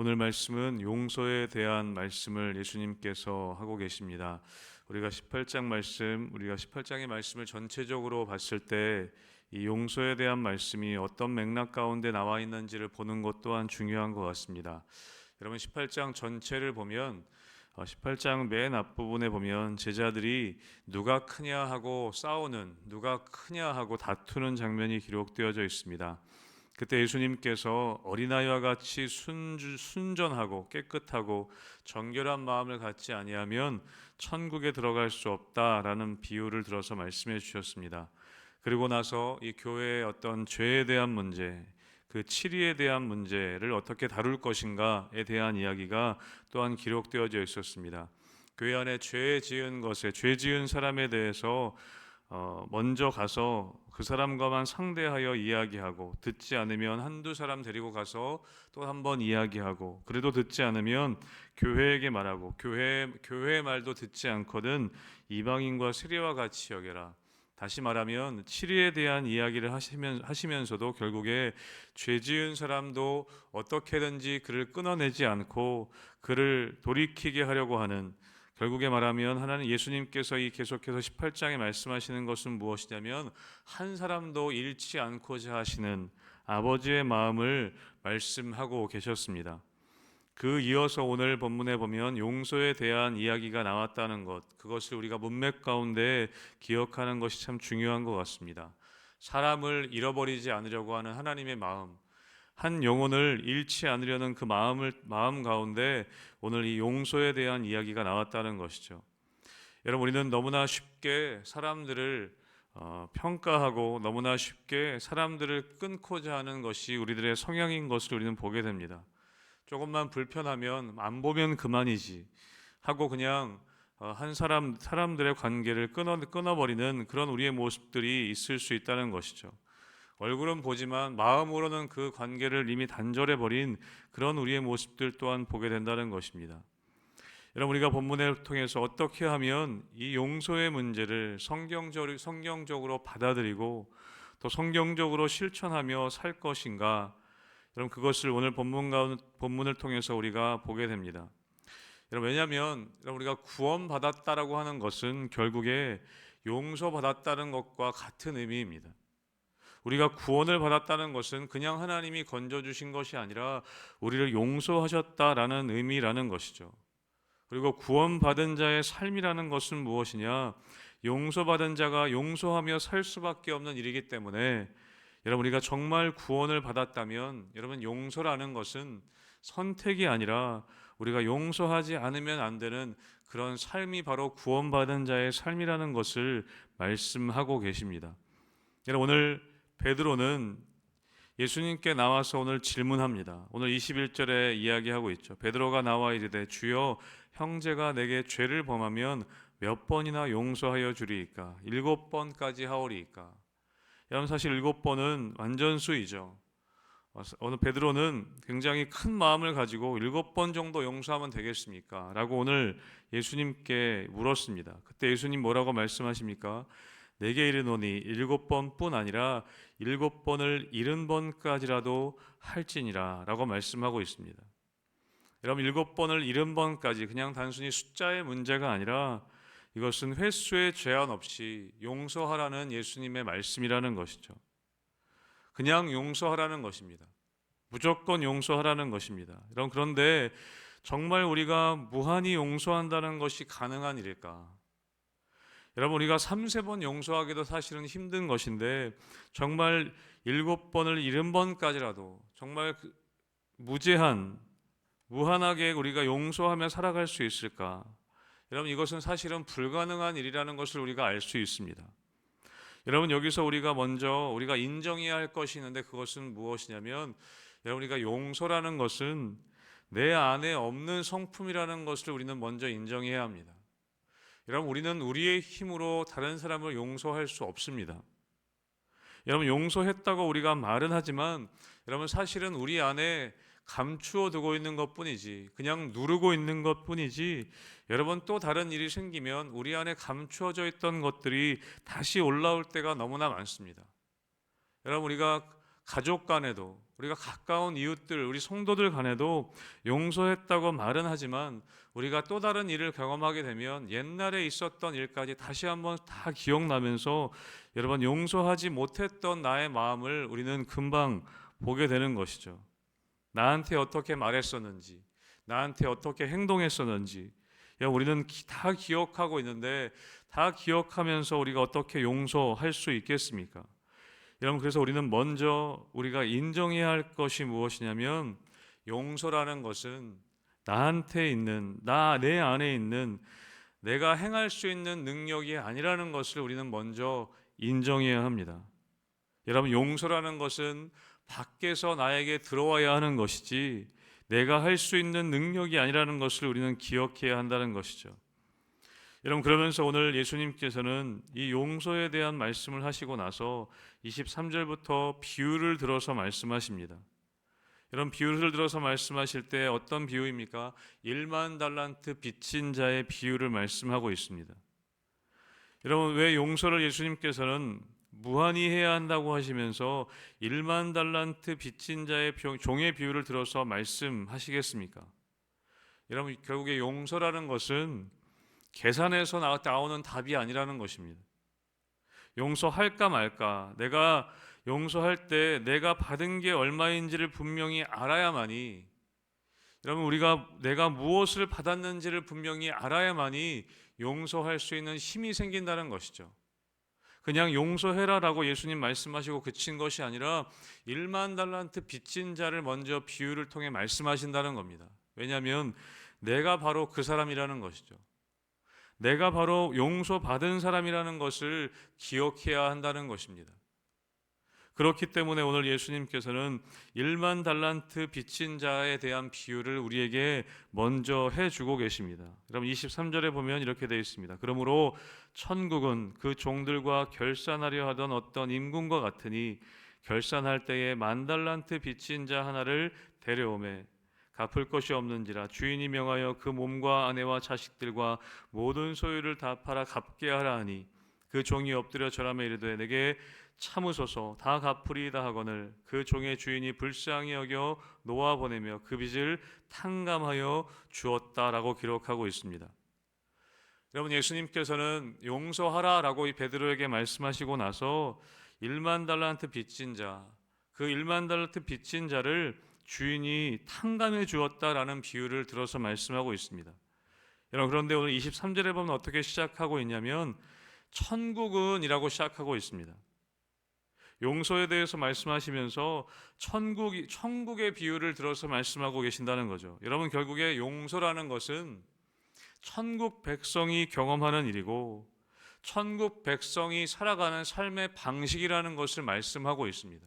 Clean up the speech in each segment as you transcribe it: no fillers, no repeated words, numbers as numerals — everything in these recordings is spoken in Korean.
오늘 말씀은 용서에 대한 말씀을 예수님께서 하고 계십니다. 우리가 18장의 말씀을 전체적으로 봤을 때 이 용서에 대한 말씀이 어떤 맥락 가운데 나와 있는지를 보는 것 또한 중요한 것 같습니다. 여러분 18장 전체를 보면 18장 맨 앞부분에 보면 제자들이 누가 크냐 하고 싸우는, 누가 크냐 하고 다투는 장면이 기록되어져 있습니다. 그때 예수님께서 어린아이와 같이 순전하고 깨끗하고 정결한 마음을 갖지 아니하면 천국에 들어갈 수 없다라는 비유를 들어서 말씀해 주셨습니다. 그리고 나서 이 교회의 어떤 죄에 대한 문제, 그 치리에 대한 문제를 어떻게 다룰 것인가에 대한 이야기가 또한 기록되어져 있었습니다. 교회 안에 죄 지은 사람에 대해서 먼저 가서 그 사람과만 상대하여 이야기하고, 듣지 않으면 한두 사람 데리고 가서 또 한 번 이야기하고, 그래도 듣지 않으면 교회에게 말하고, 교회의 말도 듣지 않거든 이방인과 세리와 같이 여겨라. 다시 말하면 치리에 대한 이야기를 하시면서도 결국에 죄 지은 사람도 어떻게든지 그를 끊어내지 않고 그를 돌이키게 하려고 하는, 결국에 말하면 하나님 예수님께서 계속해서 18장에 말씀하시는 것은 무엇이냐면 한 사람도 잃지 않고자 하시는 아버지의 마음을 말씀하고 계셨습니다. 그 이어서 오늘 본문에 보면 용서에 대한 이야기가 나왔다는 것, 그것을 우리가 문맥 가운데 기억하는 것이 참 중요한 것 같습니다. 사람을 잃어버리지 않으려고 하는 하나님의 마음, 한 영혼을 잃지 않으려는 그 마음 가운데 오늘 이 용서에 대한 이야기가 나왔다는 것이죠. 여러분, 우리는 너무나 쉽게 사람들을 평가하고 너무나 쉽게 사람들을 끊고자 하는 것이 우리들의 성향인 것을 우리는 보게 됩니다. 조금만 불편하면 안 보면 그만이지 하고 그냥 사람들의 관계를 끊어버리는 그런 우리의 모습들이 있을 수 있다는 것이죠. 얼굴은 보지만 마음으로는 그 관계를 이미 단절해버린 그런 우리의 모습들 또한 보게 된다는 것입니다. 여러분, 우리가 본문을 통해서 어떻게 하면 이 용서의 문제를 성경적으로 받아들이고 또 성경적으로 실천하며 살 것인가, 여러분, 그것을 오늘 본문을 통해서 우리가 보게 됩니다. 여러분, 왜냐하면 우리가 구원받았다라고 하는 것은 결국에 용서받았다는 것과 같은 의미입니다. 우리가 구원을 받았다는 것은 그냥 하나님이 건져주신 것이 아니라 우리를 용서하셨다라는 의미라는 것이죠. 그리고 구원받은 자의 삶이라는 것은 무엇이냐? 용서받은 자가 용서하며 살 수밖에 없는 일이기 때문에 여러분, 우리가 정말 구원을 받았다면 여러분, 용서라는 것은 선택이 아니라 우리가 용서하지 않으면 안 되는 그런 삶이 바로 구원받은 자의 삶이라는 것을 말씀하고 계십니다. 여러분, 오늘 베드로는 예수님께 나와서 오늘 질문합니다. 오늘 21절에 이야기하고 있죠. 베드로가 나와 이르되 주여, 형제가 내게 죄를 범하면 몇 번이나 용서하여 주리이까? 7번까지 하오리이까? 여러분, 사실 7번은 완전수이죠. 오늘 베드로는 굉장히 큰 마음을 가지고 7번 정도 용서하면 되겠습니까? 라고 오늘 예수님께 물었습니다. 그때 예수님 뭐라고 말씀하십니까? 내게 이르노니 7번뿐 아니라 7번을 70번까지라도 할지니라 라고 말씀하고 있습니다. 여러분, 7번을 70번까지 그냥 단순히 숫자의 문제가 아니라 이것은 횟수의 제한 없이 용서하라는 예수님의 말씀이라는 것이죠. 그냥 용서하라는 것입니다. 무조건 용서하라는 것입니다. 여러분, 그런데 정말 우리가 무한히 용서한다는 것이 가능한 일일까? 여러분, 우리가 3-4번 용서하기도 사실은 힘든 것인데 정말 7번을 70번까지라도 정말 무한하게 우리가 용서하며 살아갈 수 있을까? 여러분, 이것은 사실은 불가능한 일이라는 것을 우리가 알 수 있습니다. 여러분, 여기서 우리가 인정해야 할 것이 있는데 그것은 무엇이냐면 여러분, 우리가 용서라는 것은 내 안에 없는 성품이라는 것을 우리는 먼저 인정해야 합니다. 여러분, 우리는 우리의 힘으로 다른 사람을 용서할 수 없습니다. 여러분, 용서했다고 우리가 말은 하지만 여러분, 사실은 우리 안에 감추어 두고 있는 것뿐이지, 그냥 누르고 있는 것뿐이지, 여러분, 또 다른 일이 생기면 우리 안에 감추어져 있던 것들이 다시 올라올 때가 너무나 많습니다. 여러분, 우리가 가족 간에도 우리가 가까운 이웃들, 우리 성도들 간에도 용서했다고 말은 하지만 우리가 또 다른 일을 경험하게 되면 옛날에 있었던 일까지 다시 한번 다 기억나면서 여러분 용서하지 못했던 나의 마음을 우리는 금방 보게 되는 것이죠. 나한테 어떻게 말했었는지, 나한테 어떻게 행동했었는지 우리는 다 기억하고 있는데 다 기억하면서 우리가 어떻게 용서할 수 있겠습니까? 여러분, 그래서 우리는 먼저 우리가 인정해야 할 것이 무엇이냐면 용서라는 것은 나한테 있는, 내 안에 있는 내가 행할 수 있는 능력이 아니라는 것을 우리는 먼저 인정해야 합니다. 여러분, 용서라는 것은 밖에서 나에게 들어와야 하는 것이지 내가 할 수 있는 능력이 아니라는 것을 우리는 기억해야 한다는 것이죠. 여러분, 그러면서 오늘 예수님께서는 이 용서에 대한 말씀을 하시고 나서 23절부터 비유를 들어서 말씀하십니다. 이런 비유를 들어서 말씀하실 때 어떤 비유입니까? 1만 달란트 빚진 자의 비유를 말씀하고 있습니다. 여러분, 왜 용서를 예수님께서는 무한히 해야 한다고 하시면서 1만 달란트 빚진 자의 종의 비유를 들어서 말씀하시겠습니까? 여러분, 결국에 용서라는 것은 계산해서 나오는 답이 아니라는 것입니다. 용서할까 말까, 내가 용서할 때 내가 받은 게 얼마인지를 분명히 알아야만이, 여러분, 내가 무엇을 받았는지를 분명히 알아야만이 용서할 수 있는 힘이 생긴다는 것이죠. 그냥 용서해라라고 예수님 말씀하시고 그친 것이 아니라 1만 달란트 빚진 자를 먼저 비유를 통해 말씀하신다는 겁니다. 왜냐하면 내가 바로 그 사람이라는 것이죠. 내가 바로 용서받은 사람이라는 것을 기억해야 한다는 것입니다. 그렇기 때문에 오늘 예수님께서는 1만 달란트 빚진 자에 대한 비유를 우리에게 먼저 해주고 계십니다. 여러분, 23절에 보면 이렇게 되어 있습니다. 그러므로 천국은 그 종들과 결산하려 하던 어떤 임금과 같으니 결산할 때에 1만 달란트 빚진 자 하나를 데려오매 갚을 것이 없는지라 주인이 명하여 그 몸과 아내와 자식들과 모든 소유를 다 팔아 갚게 하라 하니 그 종이 엎드려 절하며 이르되 내게 참으소서 다 갚으리이다 하거늘 그 종의 주인이 불쌍히 여겨 놓아 보내며 그 빚을 탕감하여 주었다라고 기록하고 있습니다. 여러분, 예수님께서는 용서하라라고 베드로에게 말씀하시고 나서 1만 달란트 빚진 자, 그 1만 달란트 빚진 자를 주인이 탕감해 주었다라는 비유를 들어서 말씀하고 있습니다. 여러분, 그런데 오늘 23절에 보면 어떻게 시작하고 있냐면 천국은 이라고 시작하고 있습니다. 용서에 대해서 말씀하시면서 천국의 비유를 들어서 말씀하고 계신다는 거죠. 여러분, 결국에 용서라는 것은 천국 백성이 경험하는 일이고 천국 백성이 살아가는 삶의 방식이라는 것을 말씀하고 있습니다.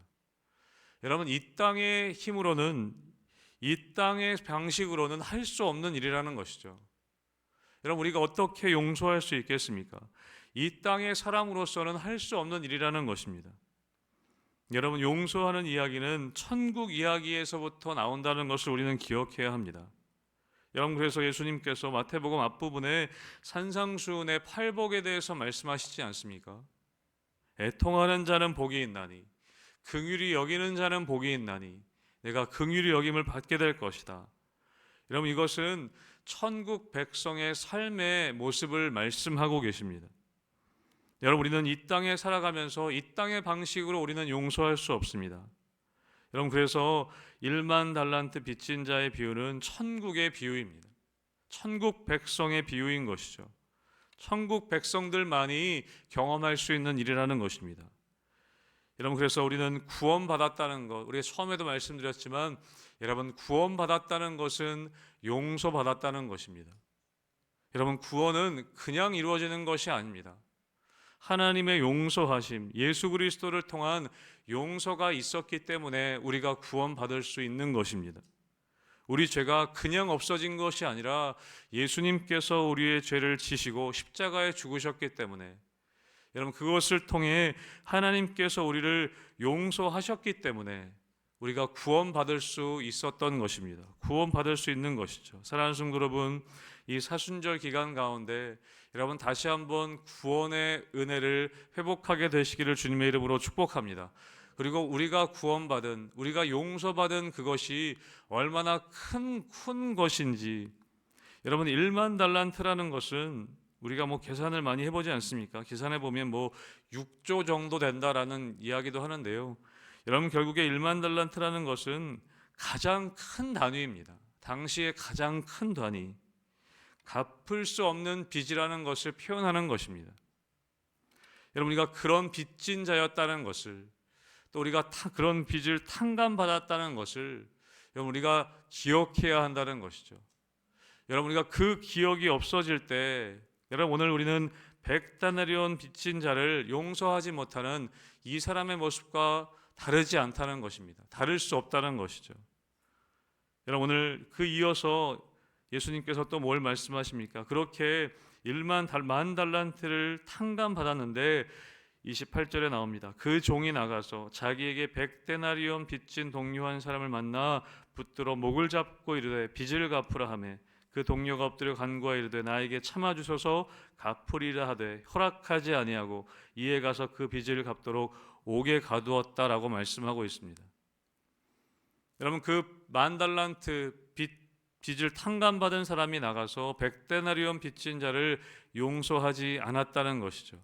여러분, 이 땅의 힘으로는, 이 땅의 방식으로는 할 수 없는 일이라는 것이죠. 여러분, 우리가 어떻게 용서할 수 있겠습니까? 이 땅의 사람으로서는 할 수 없는 일이라는 것입니다. 여러분, 용서하는 이야기는 천국 이야기에서부터 나온다는 것을 우리는 기억해야 합니다. 여러분, 그래서 예수님께서 마태복음 앞부분에 산상수훈의 팔복에 대해서 말씀하시지 않습니까? 애통하는 자는 복이 있나니 긍휼히 여기는 자는 복이 있나니 내가 긍휼히 여김을 받게 될 것이다. 여러분, 이것은 천국 백성의 삶의 모습을 말씀하고 계십니다. 여러분, 우리는 이 땅에 살아가면서 이 땅의 방식으로 우리는 용서할 수 없습니다. 여러분, 그래서 1만 달란트 빚진 자의 비유는 천국의 비유입니다. 천국 백성의 비유인 것이죠. 천국 백성들만이 경험할 수 있는 일이라는 것입니다. 여러분, 그래서 우리는 구원받았다는 것, 우리가 처음에도 말씀드렸지만 여러분, 구원받았다는 것은 용서받았다는 것입니다. 여러분, 구원은 그냥 이루어지는 것이 아닙니다. 하나님의 용서하심, 예수 그리스도를 통한 용서가 있었기 때문에 우리가 구원받을 수 있는 것입니다. 우리 죄가 그냥 없어진 것이 아니라 예수님께서 우리의 죄를 지시고 십자가에 죽으셨기 때문에, 여러분, 그것을 통해 하나님께서 우리를 용서하셨기 때문에 우리가 구원받을 수 있었던 것입니다. 구원받을 수 있는 것이죠. 사랑하는 성도 여러분, 이 사순절 기간 가운데 여러분 다시 한번 구원의 은혜를 회복하게 되시기를 주님의 이름으로 축복합니다. 그리고 우리가 구원받은, 우리가 용서받은 그것이 얼마나 큰 것인지. 여러분, 1만 달란트라는 것은 우리가 계산을 많이 해보지 않습니까? 계산해 보면 6조 정도 된다라는 이야기도 하는데요. 여러분, 결국에 1만 달란트라는 것은 가장 큰 단위입니다. 당시에 가장 큰 단위, 갚을 수 없는 빚이라는 것을 표현하는 것입니다. 여러분, 우리가 그런 빚진 자였다는 것을, 또 우리가 그런 빚을 탕감받았다는 것을 여러분, 우리가 기억해야 한다는 것이죠. 여러분, 우리가 그 기억이 없어질 때, 여러분, 오늘 우리는 100데나리온 빚진 자를 용서하지 못하는 이 사람의 모습과 다르지 않다는 것입니다. 다를 수 없다는 것이죠. 여러분, 오늘 그 이어서 예수님께서 또 뭘 말씀하십니까? 그렇게 1만 달란트를 탕감받았는데 28절에 나옵니다. 그 종이 나가서 자기에게 100데나리온 빚진 동료 한 사람을 만나 붙들어 목을 잡고 이르되 빚을 갚으라 하매 그 동료가 엎드려 간구하여 이르되 나에게 참아 주소서 갚으리라 하되 허락하지 아니하고 이에 가서 그 빚을 갚도록 옥에 가두었다라고 말씀하고 있습니다. 여러분, 그 10,000달란트 빚을 탕감받은 사람이 나가서 100데나리온 빚진 자를 용서하지 않았다는 것이죠.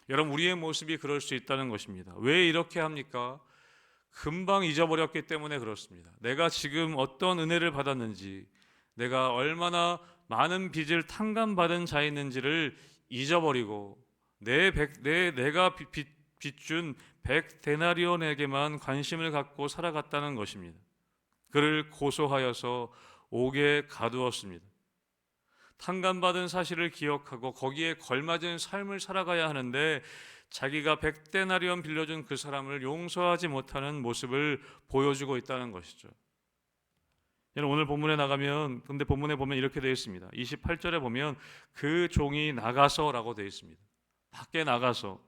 여러분, 우리의 모습이 그럴 수 있다는 것입니다. 왜 이렇게 합니까? 금방 잊어버렸기 때문에 그렇습니다. 내가 지금 어떤 은혜를 받았는지, 내가 얼마나 많은 빚을 탕감받은 자였는지를 잊어버리고 내가 빚준 100데나리온에게만 관심을 갖고 살아갔다는 것입니다. 그를 고소하여서 옥에 가두었습니다. 탕감받은 사실을 기억하고 거기에 걸맞은 삶을 살아가야 하는데 자기가 100데나리온 빌려준 그 사람을 용서하지 못하는 모습을 보여주고 있다는 것이죠. 오늘 본문에 나가면, 근데 본문에 보면 이렇게 되어 있습니다. 28절에 보면 그 종이 나가서라고 되어 있습니다. 밖에 나가서.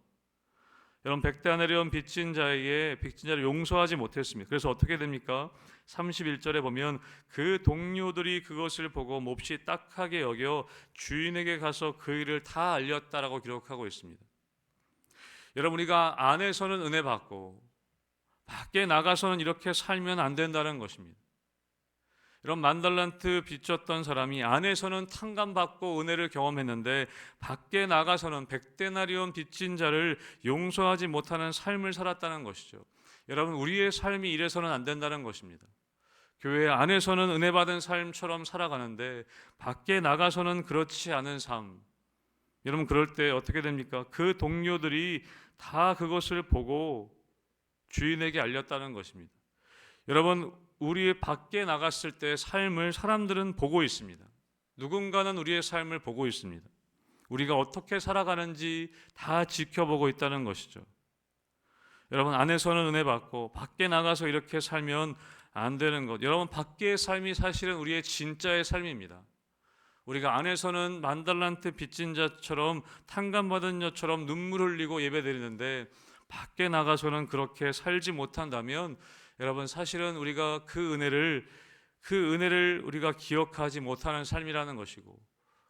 여러분, 100데나리온 빚진 자를 용서하지 못했습니다. 그래서 어떻게 됩니까? 31절에 보면 그 동료들이 그것을 보고 몹시 딱하게 여겨 주인에게 가서 그 일을 다 알렸다라고 기록하고 있습니다. 여러분, 우리가 안에서는 은혜 받고 밖에 나가서는 이렇게 살면 안 된다는 것입니다. 이런 10,000달란트 빚졌던 사람이 안에서는 탕감받고 은혜를 경험했는데 밖에 나가서는 100데나리온 빚진 자를 용서하지 못하는 삶을 살았다는 것이죠. 여러분, 우리의 삶이 이래서는 안 된다는 것입니다. 교회 안에서는 은혜 받은 삶처럼 살아가는데 밖에 나가서는 그렇지 않은 삶. 여러분, 그럴 때 어떻게 됩니까? 그 동료들이 다 그것을 보고 주인에게 알렸다는 것입니다. 여러분, 우리 밖에 나갔을 때 삶을 사람들은 보고 있습니다. 누군가는 우리의 삶을 보고 있습니다. 우리가 어떻게 살아가는지 다 지켜보고 있다는 것이죠. 여러분, 안에서는 은혜 받고 밖에 나가서 이렇게 살면 안 되는 것. 여러분, 밖의 삶이 사실은 우리의 진짜의 삶입니다. 우리가 안에서는 10,000달란트 빚진 자처럼 탕감받은 자처럼 눈물 흘리고 예배드리는데 밖에 나가서는 그렇게 살지 못한다면 여러분, 사실은 우리가 그 은혜를 우리가 기억하지 못하는 삶이라는 것이고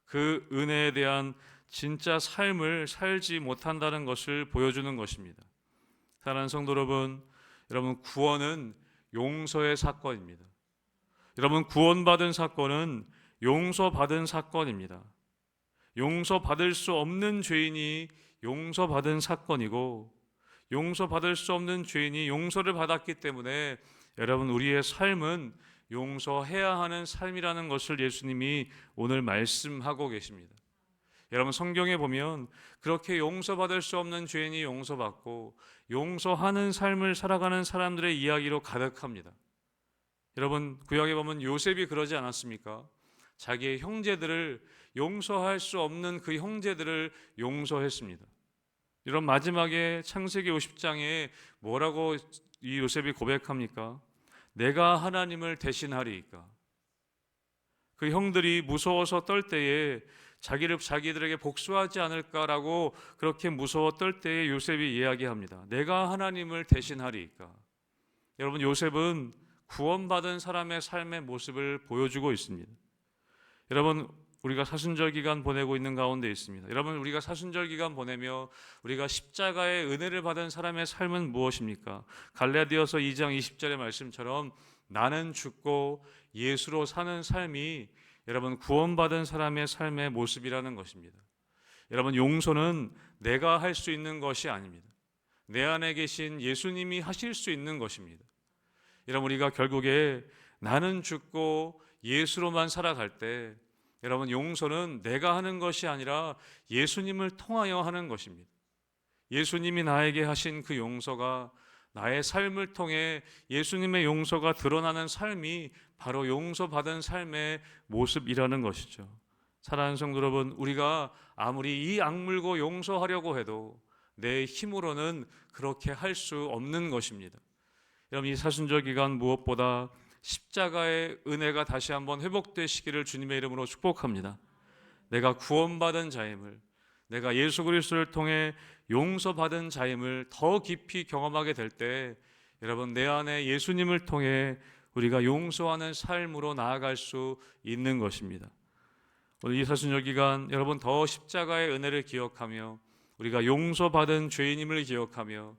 그 은혜에 대한 진짜 삶을 살지 못한다는 것을 보여주는 것입니다. 사랑하는 성도 여러분, 구원은 용서의 사건입니다. 여러분, 구원받은 사건은 용서받은 사건입니다. 용서받을 수 없는 죄인이 용서받은 사건이고 용서받을 수 없는 죄인이 용서를 받았기 때문에 여러분, 우리의 삶은 용서해야 하는 삶이라는 것을 예수님이 오늘 말씀하고 계십니다. 여러분, 성경에 보면 그렇게 용서받을 수 없는 죄인이 용서받고 용서하는 삶을 살아가는 사람들의 이야기로 가득합니다. 여러분, 구약에 보면 요셉이 그러지 않았습니까? 자기의 형제들을 용서할 수 없는 그 형제들을 용서했습니다. 이런 마지막에 창세기 50장에 뭐라고 이 요셉이 고백합니까? 내가 하나님을 대신하리이까. 그 형들이 무서워서 떨 때에 자기들에게 복수하지 않을까라고 그렇게 무서워 떨 때에 요셉이 이야기합니다. 내가 하나님을 대신하리이까. 여러분, 요셉은 구원받은 사람의 삶의 모습을 보여주고 있습니다. 여러분, 우리가 사순절 기간 보내고 있는 가운데 있습니다. 여러분, 우리가 사순절 기간 보내며 우리가 십자가의 은혜를 받은 사람의 삶은 무엇입니까? 갈라디아서 2장 20절의 말씀처럼 나는 죽고 예수로 사는 삶이 여러분 구원받은 사람의 삶의 모습이라는 것입니다. 여러분, 용서는 내가 할 수 있는 것이 아닙니다. 내 안에 계신 예수님이 하실 수 있는 것입니다. 여러분, 우리가 결국에 나는 죽고 예수로만 살아갈 때 여러분, 용서는 내가 하는 것이 아니라 예수님을 통하여 하는 것입니다. 예수님이 나에게 하신 그 용서가 나의 삶을 통해 예수님의 용서가 드러나는 삶이 바로 용서받은 삶의 모습이라는 것이죠. 사랑하는 성도 여러분, 우리가 아무리 이 악물고 용서하려고 해도 내 힘으로는 그렇게 할 수 없는 것입니다. 여러분, 이 사순절 기간 무엇보다 십자가의 은혜가 다시 한번 회복되시기를 주님의 이름으로 축복합니다. 내가 구원받은 자임을, 내가 예수 그리스도를 통해 용서받은 자임을 더 깊이 경험하게 될 때 여러분, 내 안에 예수님을 통해 우리가 용서하는 삶으로 나아갈 수 있는 것입니다. 오늘 이 사순절 기간 여러분, 더 십자가의 은혜를 기억하며 우리가 용서받은 죄인임을 기억하며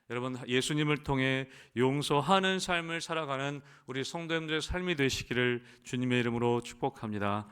여러분, 예수님을 통해 용서하는 삶을 살아가는 우리 성도님들의 삶이 되시기를 주님의 이름으로 축복합니다.